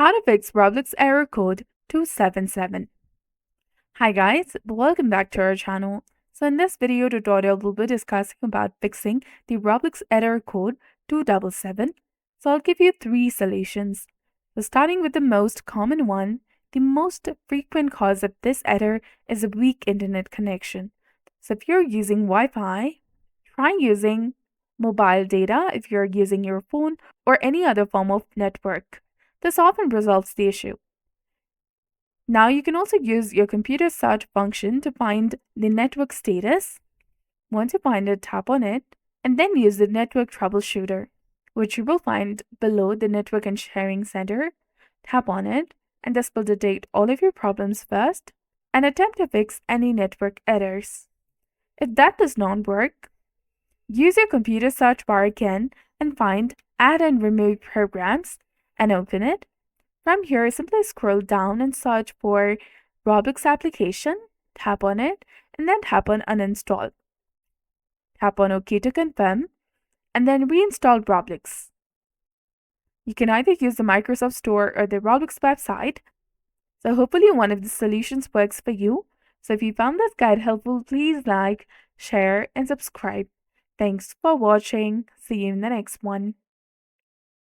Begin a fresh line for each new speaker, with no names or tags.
How to fix Roblox error code 277. Hi guys, welcome back to our channel. So in this video tutorial, we'll be discussing about fixing the Roblox error code 277. So I'll give you three solutions. So starting with the most common one, the most frequent cause of this error is a weak internet connection. So if you're using Wi-Fi, try using mobile data if you're using your phone or any other form of network. This often resolves the issue. Now you can also use your computer search function to find the network status. Once you find it, tap on it, and then use the network troubleshooter, which you will find below the network and sharing center. Tap on it, and this will detect all of your problems first and attempt to fix any network errors. If that does not work, use your computer search bar again and find Add and Remove Programs and open it. From here, simply scroll down and search for Roblox application, tap on it, and then tap on Uninstall. Tap on OK to confirm, and then reinstall Roblox. You can either use the Microsoft Store or the Roblox website. So hopefully one of the solutions works for you. So if you found this guide helpful, please like, share, and subscribe. Thanks for watching. See you in the next one.